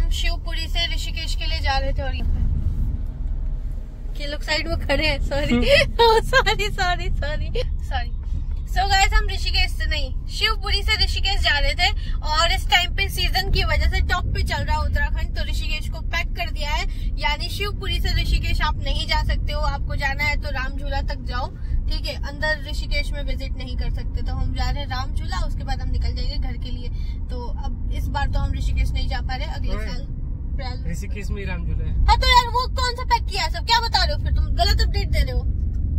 हम शिवपुरी से ऋषिकेश के लिए जा रहे थे और ये लोग साइड में खड़े हैं। Sorry sorry. सो गाइस हम ऋषिकेश से नहीं शिवपुरी से ऋषिकेश जा रहे थे और इस टाइम पे सीजन की वजह से टॉप पे चल रहा है उत्तराखंड, तो ऋषिकेश को पैक कर दिया है। यानी शिवपुरी से ऋषिकेश आप नहीं जा सकते हो, आपको जाना है तो राम झूला तक जाओ, ठीक है। अंदर ऋषिकेश में विजिट नहीं कर सकते, तो हम जा रहे हैं राम झूला, उसके बाद हम निकल जाएंगे घर के लिए। तो अब इस बार तो हम ऋषिकेश नहीं जा पा रहे, अगले साल ऋषिकेश में राम झूला है। हाँ तो यार वो कौन सा पैक किया है सब, क्या बता रहे हो फिर, तुम गलत अपडेट दे रहे हो।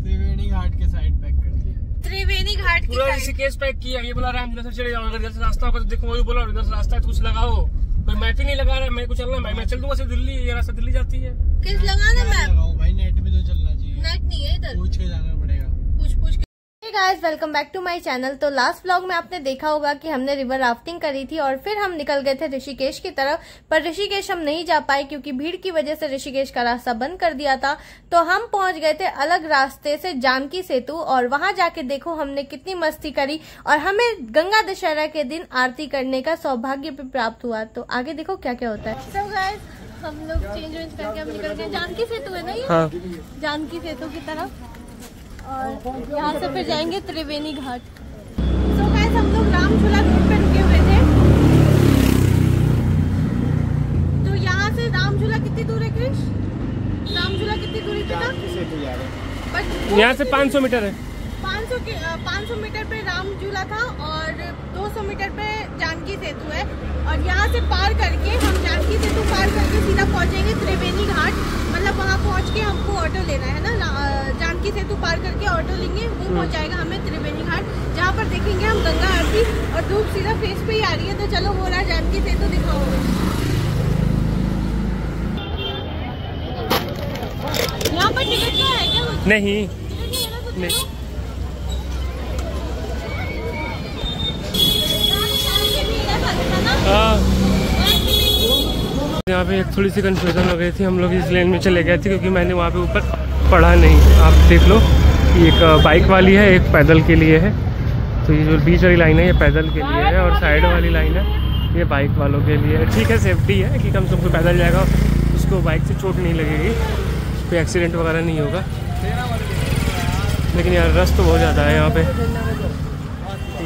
त्रिवेणी घाट के साइड पैक कर दिया, त्रिवेणी घाट की पूरा ऋषिकेश पैक किया। ये बोला राम झूला से चले जाओ, अगर इधर से रास्ता होगा तो देखो, वही बोला इधर से रास्ता है तो कुछ लगाओ। कोई मैप ही नहीं लगा रहा है, मेरे को चलना है, मैं चल दूंगा सिर्फ दिल्ली, ये रास्ता दिल्ली जाती है। किस लगाना मैप भाई, नेट में तो चलना चाहिए, नेट नहीं है इधर, पूछ के जाना पड़ेगा। पूछ के। Hey guys, welcome back to my channel. तो लास्ट व्लॉग में आपने देखा होगा कि हमने रिवर राफ्टिंग करी थी और फिर हम निकल गए थे ऋषिकेश की तरफ, पर ऋषिकेश हम नहीं जा पाए क्योंकि भीड़ की वजह से ऋषिकेश का रास्ता बंद कर दिया था। तो हम पहुंच गए थे अलग रास्ते से जानकी सेतु, और वहां जाके देखो हमने कितनी मस्ती करी और हमें गंगा दशहरा के दिन आरती करने का सौभाग्य भी प्राप्त हुआ। तो आगे देखो क्या क्या होता है। So guys, हम लोग चेंज वेंज करके हम निकल गए, जानकी सेतु है ना ये? हाँ। जानकी सेतु की तरफ, और यहाँ से फिर जाएंगे त्रिवेणी घाट। तो गाइस हम लोग राम झूला रोड पे रुके हुए थे। तो यहाँ से राम झूला कितनी दूर है क्रिश? राम झूला कितनी दूरी पे था? यहाँ से 500 मीटर है। 500 मीटर पे राम झूला था और 200 मीटर पे जानकी सेतु है। और यहाँ से पार करके हम जानकी सेतु पार करके सीधा पहुँचेंगे त्रिवेणी घाट। मतलब वहाँ पहुँच के हमको ऑटो लेना है ना, जानकी सेतु पार करके ऑटो लेंगे, वो पहुँचाएगा हमें त्रिवेणी घाट, जहाँ पर देखेंगे हम गंगा आरती। और धूप सीधा फेस पे ही आ रही है, तो चलो वो रहा जानकी सेतु, दिखाओ। यहाँ पर टिकट क्या है क्या? नहीं नहीं। यहाँ पे एक थोड़ी सी कंफ्यूजन हो गई थी, हम लोग इस लेन में चले गए थे क्योंकि मैंने वहाँ पे ऊपर पढ़ा नहीं। आप देख लो, एक बाइक वाली है, एक पैदल के लिए है। तो ये जो बीच वाली लाइन है ये पैदल के लिए है, और साइड वाली लाइन है ये बाइक वालों के लिए है। ठीक है, सेफ्टी है कि कम से कम पैदल जाएगा, उसको बाइक से चोट नहीं लगेगी, कोई एक्सीडेंट वगैरह नहीं होगा। लेकिन यार रस तो बहुत ज़्यादा है यहाँ पे।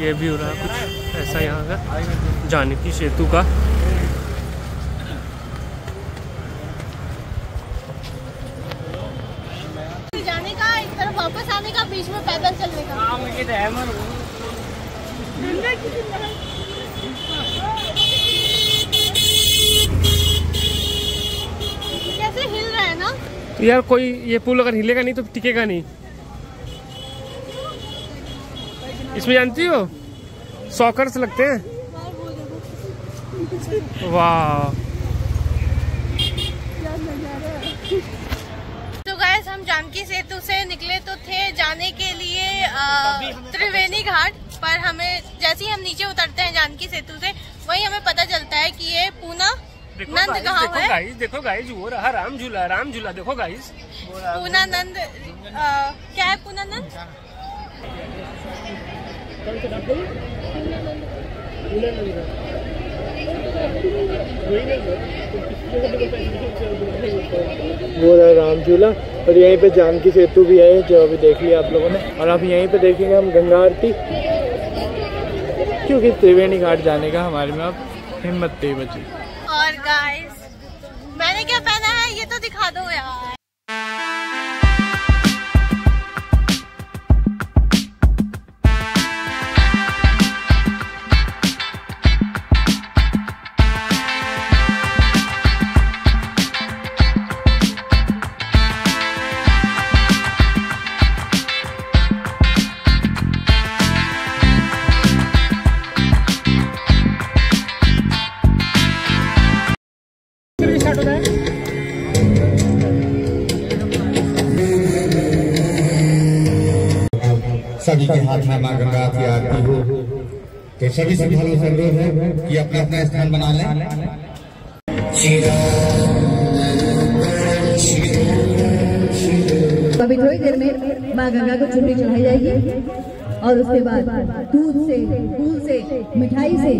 ये भी हो रहा है कुछ ऐसा यहाँ का जानकी सेतु का। जाने का, इस तरफ वापस आने का, बीच में पैदल चलने का। कैसे हिल रहा है ना। तो यार कोई ये पुल अगर हिलेगा नहीं तो टिकेगा नहीं। इसमें जानती हो सॉकर्स लगते हैं। वाह। तो गाइस हम जानकी सेतु से निकले तो थे जाने के लिए त्रिवेणी घाट, पर हमें जैसे ही हम नीचे उतरते हैं जानकी सेतु से, वही हमें पता चलता है कि ये पूना नंद कहाँ है। देखो गाइस वो रहा राम झूला, राम झूला देखो गाइस। पूना नंद क्या है? पूना नंद वो रहा राम झूला, और यहीं पे जानकी सेतु भी है जो अभी देख लिया आप लोगों ने। और अब यहीं पे देखेंगे हम गंगा आरती, क्योंकि त्रिवेणी घाट जाने का हमारे में अब हिम्मत नहीं बची। और गाइस मैंने क्या पहना है ये तो दिखा दो यार। सभी के हाथ में मां गंगा की आरती हो, तो सभी श्रद्धालुओं से अनुरोध है कि अपना अपना स्थान बना लें। अभी थोड़ी देर में मां गंगा को चुनरी चढ़ाई जाएगी और उसके बाद दूध से, फूल से, मिठाई से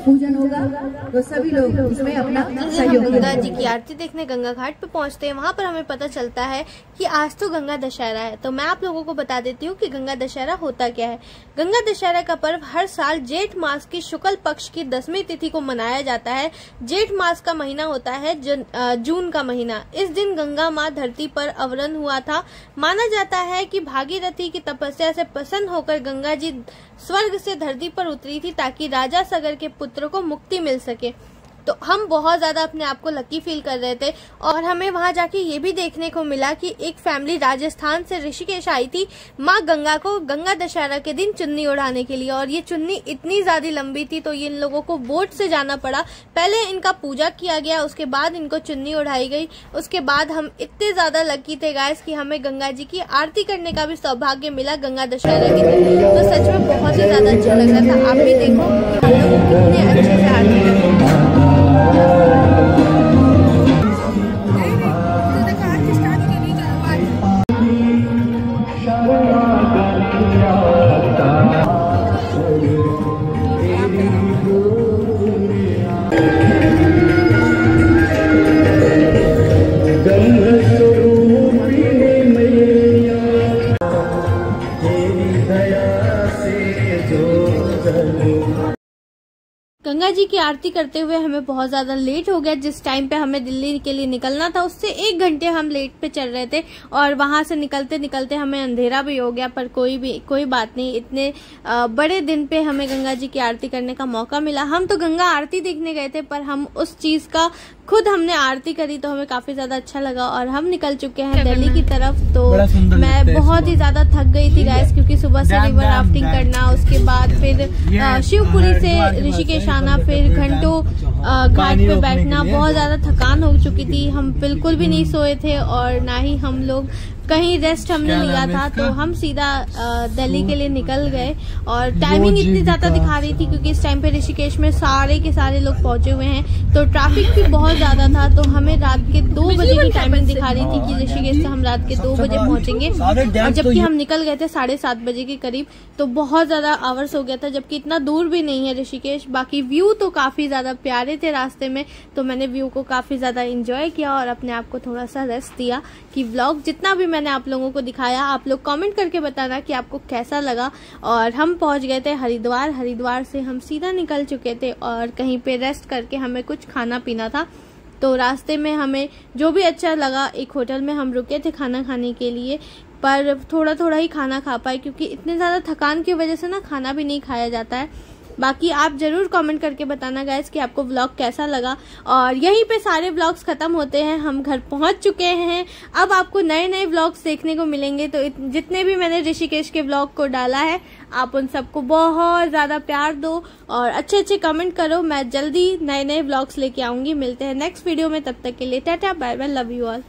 पूजन होगा। तो सभी लोग उसमें अपना सहयोग गंगा जी की आरती देखने गंगा घाट पे पहुंचते हैं। वहां पर हमें पता चलता है कि आज तो गंगा दशहरा है। तो मैं आप लोगों को बता देती हूँ कि गंगा दशहरा होता क्या है। गंगा दशहरा का पर्व हर साल जेठ मास की शुक्ल पक्ष की 10वीं तिथि को मनाया जाता है। जेठ मास का महीना होता है जून का महीना। इस दिन गंगा माँ धरती पर अवतरण हुआ था। माना जाता है कि भागीरथी की तपस्या से प्रसन्न होकर गंगा जी स्वर्ग से धरती पर उतरी थी ताकि राजा सगर के पुत्र को मुक्ति मिल सके। तो हम बहुत ज्यादा अपने आप को लकी फील कर रहे थे और हमें वहां जाके ये भी देखने को मिला कि एक फैमिली राजस्थान से ऋषिकेश आई थी माँ गंगा को गंगा दशहरा के दिन चुन्नी उड़ाने के लिए। और ये चुन्नी इतनी ज्यादा लंबी थी तो इन लोगों को बोट से जाना पड़ा। पहले इनका पूजा किया गया, उसके बाद इनको चुन्नी उड़ाई गई। उसके बाद हम इतने ज्यादा लकी थे गाइस कि हमें गंगा जी की आरती करने का भी सौभाग्य मिला गंगा दशहरा के दिन। तो सच में बहुत ही ज्यादा अच्छा लग रहा था। आप भी देखो हम लोग कितने अच्छे से आरती करते हैं। गंगा जी की आरती करते हुए हमें बहुत ज्यादा लेट हो गया। जिस टाइम पे हमें दिल्ली के लिए निकलना था उससे 1 घंटे हम लेट पे चल रहे थे और वहां से निकलते निकलते हमें अंधेरा भी हो गया। पर कोई बात नहीं, इतने बड़े दिन पे हमें गंगा जी की आरती करने का मौका मिला। हम तो गंगा आरती देखने गए थे पर हम उस चीज का खुद हमने आरती करी तो हमें काफी ज्यादा अच्छा लगा। और हम निकल चुके हैं दिल्ली की तरफ। तो मैं बहुत ही ज्यादा थक गई थी गाइस क्योंकि सुबह से रिवर राफ्टिंग करना, उसके बाद फिर शिवपुरी से ऋषिकेश आना, फिर घंटों घाट पे बैठना, बहुत ज्यादा थकान हो चुकी थी। हम बिल्कुल भी नहीं सोए थे और ना ही हम लोग कहीं रेस्ट हमने लिया था। तो हम सीधा दिल्ली के लिए निकल गए और टाइमिंग इतनी ज्यादा दिखा रही थी क्योंकि इस टाइम पे ऋषिकेश में सारे के सारे लोग पहुंचे हुए हैं। तो ट्रैफिक भी बहुत ज्यादा था। तो हमें रात के 2 बजे की टाइमिंग दिखा रही थी कि ऋषिकेश से हम रात के 2 बजे पहुंचेंगे और जबकि हम निकल गए थे 7:30 बजे के करीब। तो बहुत ज्यादा आवर्स हो गया था, जबकि इतना दूर भी नहीं है ऋषिकेश। बाकी व्यू तो काफी ज्यादा प्यारे थे रास्ते में। तो मैंने व्यू को काफी ज्यादा एंजॉय किया और अपने आप को थोड़ा सा रेस्ट दिया कि व्लॉग जितना भी मैंने आप लोगों को दिखाया आप लोग कमेंट करके बताना कि आपको कैसा लगा। और हम पहुंच गए थे हरिद्वार। हरिद्वार से हम सीधा निकल चुके थे और कहीं पे रेस्ट करके हमें कुछ खाना पीना था। तो रास्ते में हमें जो भी अच्छा लगा, एक होटल में हम रुके थे खाना खाने के लिए, पर थोड़ा थोड़ा ही खाना खा पाए क्योंकि इतने ज्यादा थकान की वजह से ना खाना भी नहीं खाया जाता है। बाकी आप जरूर कमेंट करके बताना गाइस कि आपको व्लॉग कैसा लगा। और यहीं पे सारे व्लॉग्स खत्म होते हैं, हम घर पहुंच चुके हैं। अब आपको नए नए व्लॉग्स देखने को मिलेंगे। तो जितने भी मैंने ऋषिकेश के व्लॉग को डाला है आप उन सबको बहुत ज्यादा प्यार दो और अच्छे अच्छे कमेंट करो। मैं जल्दी नए नए व्लॉग्स लेके आऊंगी। मिलते हैं नेक्स्ट वीडियो में, तब तक के लिए tata bye bye, love you all.